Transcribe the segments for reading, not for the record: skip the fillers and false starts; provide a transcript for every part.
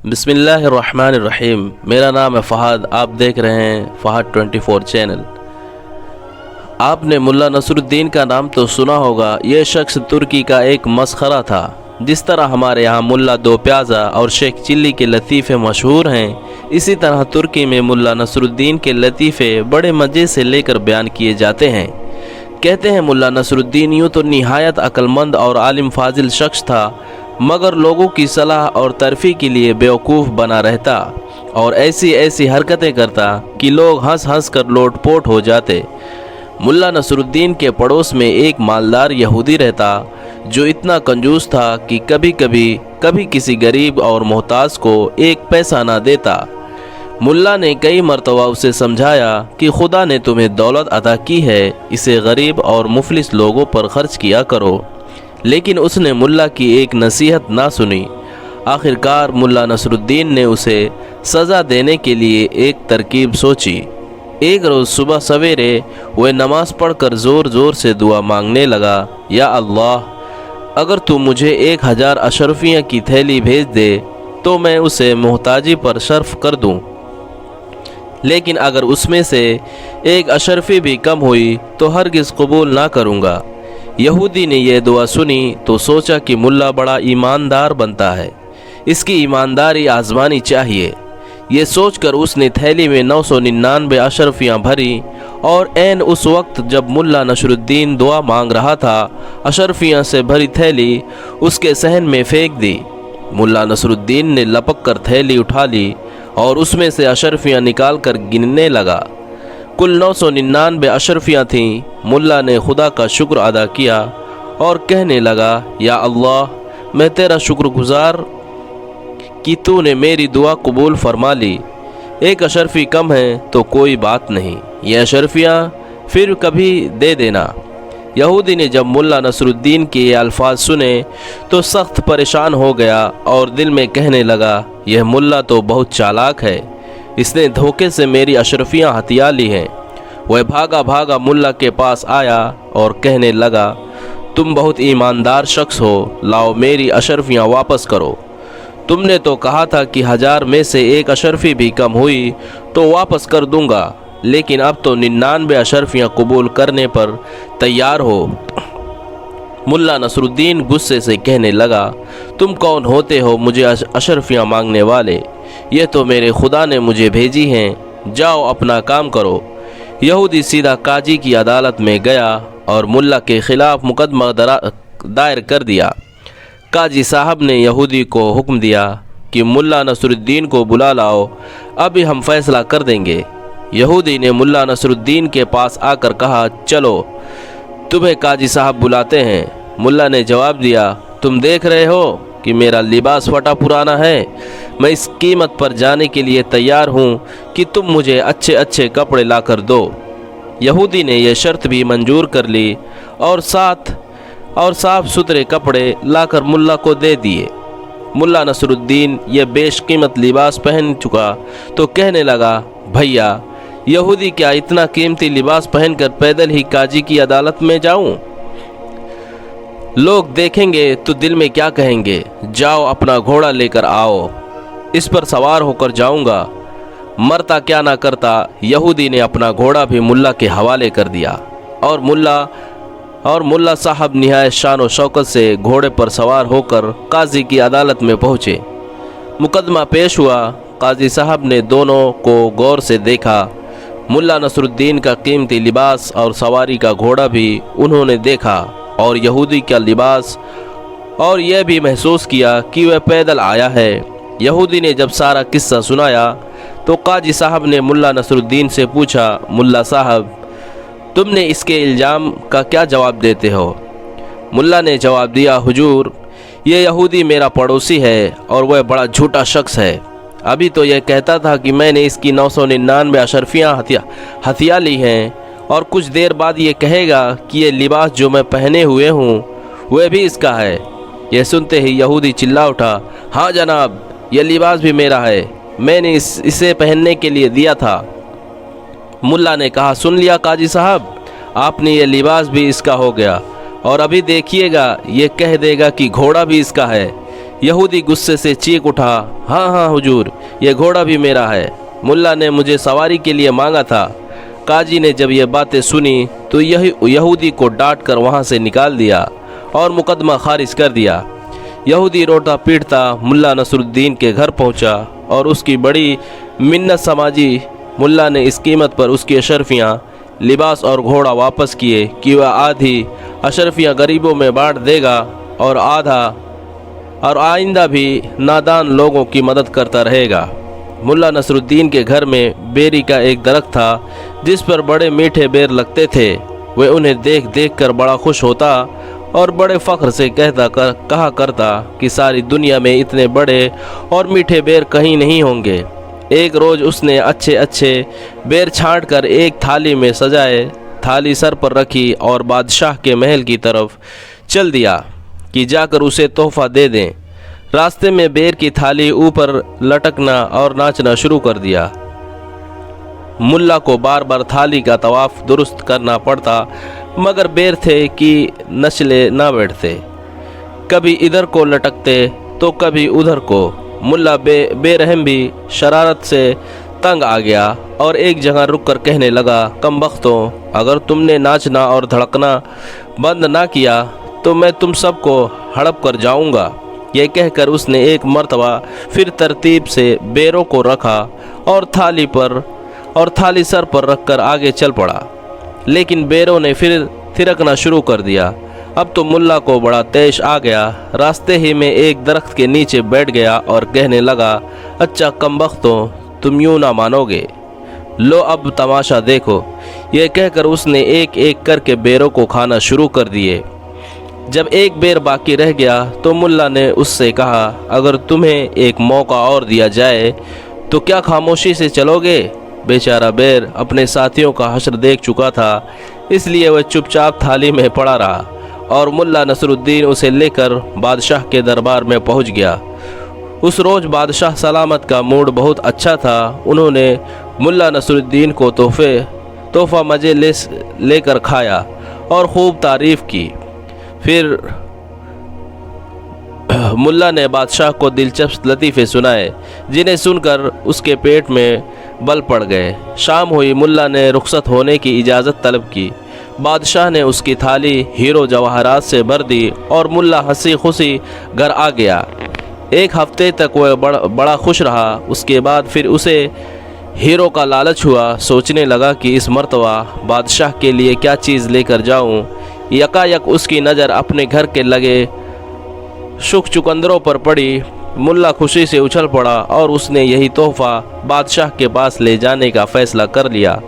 बिस्मिल्लाहिर्रहमानिर्रहीम। मेरा नाम है फ़हद। आप देख रहे हैं फ़हद 24 चैनल। आपने मुल्ला नसरुद्दीन का नाम तो सुना होगा। ये शख्स तुर्की का एक मसखरा था। जिस तरह हमारे यहाँ मुल्ला दो प्याज़ा और शेख चिल्ली के लतीफ़े मशहूर हैं, इसी तरह तुर्की में मुल्ला नसरुद्दीन के लतीफ़े बड़े मज़े से लेकर बयान किए जाते हैं। कहते हैं मुल्ला नसरुद्दीन यूँ तो निहायत अक्लमंद और आलिम फाजिल शख्स था, मगर लोगों की सलाह और तरफ़ी के लिए बेवकूफ़ बना रहता और ऐसी ऐसी हरकतें करता कि लोग हंस हंस कर लोटपोट हो जाते। मुल्ला नसरुद्दीन के पड़ोस में एक मालदार यहूदी रहता, जो इतना कंजूस था कि कभी किसी गरीब और मोहताज को एक पैसा ना देता। मुल्ला ने कई मरतबा उसे समझाया कि खुदा ने तुम्हें दौलत अता की है, इसे गरीब और मुफलिस लोगों पर खर्च किया करो, लेकिन उसने मुल्ला की एक नसीहत ना सुनी। आखिरकार मुल्ला नसरुद्दीन ने उसे सज़ा देने के लिए एक तरकीब सोची। एक रोज़ सुबह सवेरे वह नमाज पढ़कर ज़ोर ज़ोर से दुआ मांगने लगा, या अल्लाह, अगर तू मुझे 1000 अशरफियाँ की थैली भेज दे तो मैं उसे मोहताजी पर सर्फ कर दूँ, लेकिन अगर उसमें से एक अशरफी भी कम हुई तो हरगिज़ कबूल ना करूँगा। यहूदी ने यह दुआ सुनी तो सोचा कि मुल्ला बड़ा ईमानदार बनता है, इसकी ईमानदारी आजमानी चाहिए। ये सोचकर उसने थैली में 999 अशरफियाँ भरी और ऐन उस वक्त जब मुल्ला नसरुद्दीन दुआ मांग रहा था, अशरफियाँ से भरी थैली उसके सहन में फेंक दी। मुल्ला नसरुद्दीन ने लपक कर थैली उठा ली और उसमें से अशरफियाँ निकाल कर गिनने लगा। कुल 999 अशरफियाँ थीं। मुल्ला ने खुदा का शुक्र अदा किया और कहने लगा, या अल्लाह, मैं तेरा शुक्रगुजार कि तूने मेरी दुआ कबूल फरमा ली। एक अशरफी कम है तो कोई बात नहीं, ये अशरफियाँ फिर कभी दे देना। यहूदी ने जब मुल्ला नसरुद्दीन के ये अल्फाज सुने तो सख्त परेशान हो गया और दिल में कहने लगा, यह मुल्ला तो बहुत चालाक है, इसने धोखे से मेरी अशरफियाँ हथिया ली हैं। वह भागा भागा मुल्ला के पास आया और कहने लगा, तुम बहुत ईमानदार शख्स हो, लाओ मेरी अशरफियाँ वापस करो। तुमने तो कहा था कि 1000 में से एक अशरफी भी कम हुई तो वापस कर दूंगा, लेकिन अब तो 99 अशरफियाँ कबूल करने पर तैयार हो। मुल्ला नसरुद्दीन गुस्से से कहने लगा, तुम कौन होते हो मुझे अशरफियाँ मांगने वाले? ये तो मेरे खुदा ने मुझे भेजी हैं, जाओ अपना काम करो। यहूदी सीधा काजी की अदालत में गया और मुल्ला के ख़िलाफ़ मुकदमा दायर कर दिया। काजी साहब ने यहूदी को हुक्म दिया कि मुल्ला नसरुद्दीन को बुला लाओ, अभी हम फैसला कर देंगे। यहूदी ने मुल्ला नसरुद्दीन के पास आकर कहा, चलो तुम्हें काजी साहब बुलाते हैं। मुल्ला ने जवाब दिया, तुम देख रहे हो कि मेरा लिबास फटा पुराना है, मैं इस कीमत पर जाने के लिए तैयार हूँ कि तुम मुझे अच्छे अच्छे कपड़े ला कर दो। यहूदी ने यह शर्त भी मंजूर कर ली और साफ़ सुथरे कपड़े लाकर मुल्ला को दे दिए। मुल्ला नसरुद्दीन यह बेशकीमत लिबास पहन चुका तो कहने लगा, भैया, यहूदी क्या इतना कीमती लिबास पहनकर पैदल ही काजी की अदालत में जाऊं? लोग देखेंगे तो दिल में क्या कहेंगे? जाओ अपना घोड़ा लेकर आओ, इस पर सवार होकर जाऊंगा। मरता क्या ना करता, यहूदी ने अपना घोड़ा भी मुल्ला के हवाले कर दिया और मुल्ला साहब निहायत शान व शौकत से घोड़े पर सवार होकर काजी की अदालत में पहुँचे। मुकदमा पेश हुआ। काजी साहब ने दोनों को गौर से देखा। मुल्ला नसरुद्दीन का कीमती लिबास और सवारी का घोड़ा भी उन्होंने देखा और यहूदी का लिबास, और यह भी महसूस किया कि वह पैदल आया है। यहूदी ने जब सारा किस्सा सुनाया तो काजी साहब ने मुल्ला नसरुद्दीन से पूछा, मुल्ला साहब, तुमने इसके इल्ज़ाम का क्या जवाब देते हो? मुल्ला ने जवाब दिया, हुजूर, ये यहूदी मेरा पड़ोसी है और वह बड़ा झूठा शख्स है। अभी तो यह कहता था कि मैंने इसकी 999 अशरफियाँ हथिया ली हैं और कुछ देर बाद ये कहेगा कि ये लिबास जो मैं पहने हुए हूँ वह भी इसका है। यह सुनते ही यहूदी चिल्ला उठा, हाँ जनाब, यह लिबास भी मेरा है, मैंने इसे पहनने के लिए दिया था। मुल्ला ने कहा, सुन लिया काजी साहब, आपने ये लिबास भी इसका हो गया और अभी देखिएगा ये कह देगा कि घोड़ा भी इसका है। यहूदी गुस्से से चीख उठा, हाँ हाँ हुजूर, ये घोड़ा भी मेरा है, मुल्ला ने मुझे सवारी के लिए मांगा था। काजी ने जब ये बातें सुनी तो यहूदी को डांट कर वहाँ से निकाल दिया और मुकदमा खारिज कर दिया। यहूदी रोता पीटता मुल्ला नसरुद्दीन के घर पहुँचा और उसकी बड़ी मिन्नत समझी। मुल्ला ने इस कीमत पर उसकी अशरफियाँ, लिबास और घोड़ा वापस किए कि वह आधी अशरफियाँ गरीबों में बांट देगा और आइंदा भी नादान लोगों की मदद करता रहेगा। मुल्ला नसरुद्दीन के घर में बेरी का एक दरख्त था जिस पर बड़े मीठे बेर लगते थे। वह उन्हें देख देख कर बड़ा खुश होता और बड़े फ़ख्र से कहा करता कि सारी दुनिया में इतने बड़े और मीठे बेर कहीं नहीं होंगे। एक रोज़ उसने अच्छे अच्छे बेर छांट कर एक थाली में सजाए, थाली सर पर रखी और बादशाह के महल की तरफ चल दिया कि जाकर उसे तोहफ़ा दे दें। रास्ते में बेर की थाली ऊपर लटकना और नाचना शुरू कर दिया। मुल्ला को बार बार थाली का तवाफ़ दुरुस्त करना पड़ता, मगर बेर थे कि नचले ना बैठते, कभी इधर को लटकते तो कभी उधर को। मुल्ला बेरहम भी शरारत से तंग आ गया और एक जगह रुक कर कहने लगा, कमबख्तों, अगर तुमने नाचना और धड़कना बंद ना किया तो मैं तुम सबको हड़प कर जाऊंगा। यह कहकर उसने एक मर्तबा फिर तरतीब से बेरों को रखा और थाली सर पर रखकर आगे चल पड़ा। लेकिन बेरों ने फिर थिरकना शुरू कर दिया। अब तो मुल्ला को बड़ा तेश आ गया। रास्ते ही में एक दरख्त के नीचे बैठ गया और कहने लगा, अच्छा कमबख्तों, तुम यूँ ना मानोगे, लो अब तमाशा देखो। यह कहकर उसने एक एक करके बेरों को खाना शुरू कर दिए। जब एक बेर बाकी रह गया तो मुल्ला ने उससे कहा, अगर तुम्हें एक मौका और दिया जाए तो क्या खामोशी से चलोगे? बेचारा बेर अपने साथियों का हश्र देख चुका था, इसलिए वह चुपचाप थाली में पड़ा रहा और मुल्ला नसरुद्दीन उसे लेकर बादशाह के दरबार में पहुंच गया। उस रोज़ बादशाह सलामत का मूड बहुत अच्छा था। उन्होंने मुल्ला नसरुद्दीन को तोहफ़ा मज़े लेकर खाया और खूब तारीफ़ की। फिर मुल्ला ने बादशाह को दिलचस्प लतीफ़े सुनाए जिन्हें सुनकर उसके पेट में बल पड़ गए। शाम हुई, मुल्ला ने रुखसत होने की इजाज़त तलब की। बादशाह ने उसकी थाली हीरो जवाहरात से भर दी और मुल्ला हंसी खुशी घर आ गया। एक हफ्ते तक वह बड़ा खुश रहा। उसके बाद फिर उसे हीरो का लालच हुआ। सोचने लगा कि इस मर्तबा बादशाह के लिए क्या चीज़ लेकर जाऊं। यकायक उसकी नज़र अपने घर के लगे शुक चुकंदरों पर पड़ी। मुल्ला खुशी से उछल पड़ा और उसने यही तोहफ़ा बादशाह के पास ले जाने का फ़ैसला कर लिया।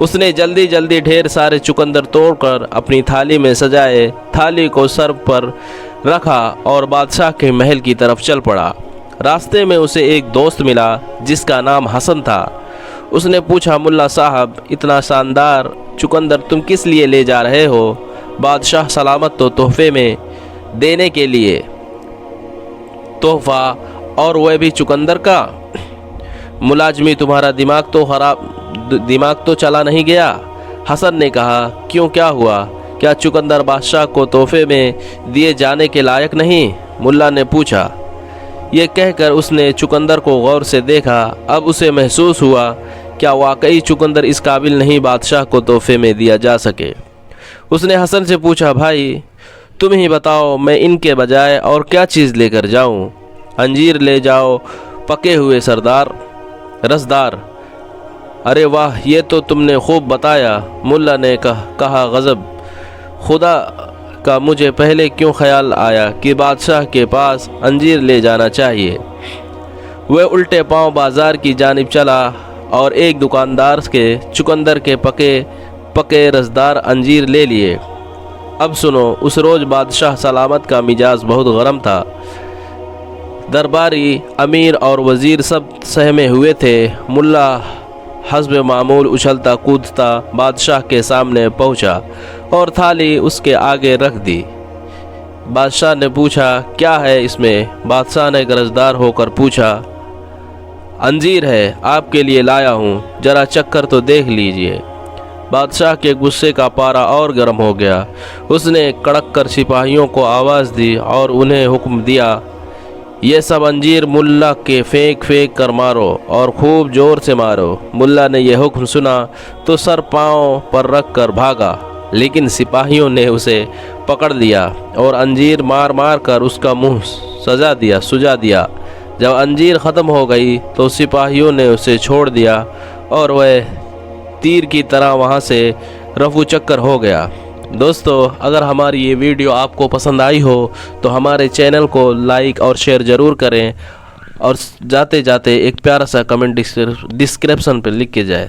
उसने जल्दी जल्दी ढेर सारे चुकंदर तोड़कर अपनी थाली में सजाए, थाली को सर पर रखा और बादशाह के महल की तरफ चल पड़ा। रास्ते में उसे एक दोस्त मिला जिसका नाम हसन था। उसने पूछा, मुल्ला साहब, इतना शानदार चुकंदर तुम किस लिए ले जा रहे हो? बादशाह सलामत तो तोहफे में देने के लिए। तोहफ़ा और वह भी चुकंदर का? मुलाजमी, तुम्हारा दिमाग तो चला नहीं गया? हसन ने कहा, क्यों, क्या हुआ? क्या चुकंदर बादशाह को तोहफे में दिए जाने के लायक नहीं? मुल्ला ने पूछा। ये कहकर उसने चुकंदर को गौर से देखा। अब उसे महसूस हुआ क्या वाकई चुकंदर इस काबिल नहीं बादशाह को तोहफे में दिया जा सके। उसने हसन से पूछा, भाई तुम ही बताओ, मैं इनके बजाय और क्या चीज़ लेकर जाऊं? अंजीर ले जाओ, पके हुए रसदार। अरे वाह, ये तो तुमने खूब बताया। मुल्ला ने कहा, गज़ब, खुदा का मुझे पहले क्यों ख्याल आया कि बादशाह के पास अंजीर ले जाना चाहिए। वह उल्टे पांव बाज़ार की जानिब चला और एक दुकानदार के चुकंदर के पके रसदार अंजीर ले लिए। अब सुनो, उस रोज़ बादशाह सलामत का मिजाज बहुत गर्म था। दरबारी, अमीर और वज़ीर सब सहमे हुए थे। मुल्ला हस्ब मामूल उछलता कूदता बादशाह के सामने पहुंचा और थाली उसके आगे रख दी। बादशाह ने पूछा, क्या है इसमें? बादशाह ने कर्जदार होकर पूछा। अंजीर है, आपके लिए लाया हूँ, ज़रा चक्कर तो देख लीजिए। बादशाह के गुस्से का पारा और गर्म हो गया। उसने कड़क कर सिपाहियों को आवाज़ दी और उन्हें हुक्म दिया یہ سب انجیر ملا کے پھینک کر مارو اور خوب زور سے مارو۔ ملا نے یہ حکم سنا تو سر پاؤں پر رکھ کر بھاگا، لیکن سپاہیوں نے اسے پکڑ لیا اور انجیر مار کر اس کا منہ سجا دیا۔ جب انجیر ختم ہو گئی تو سپاہیوں نے اسے چھوڑ دیا اور وہ تیر کی طرح وہاں سے رفو چکر ہو گیا۔ دوستو، اگر ہماری یہ ویڈیو آپ کو پسند آئی ہو تو ہمارے چینل کو لائک اور شیئر ضرور کریں، اور جاتے ایک پیارا سا کمنٹ ڈسکرپشن پہ لکھ کے جائے۔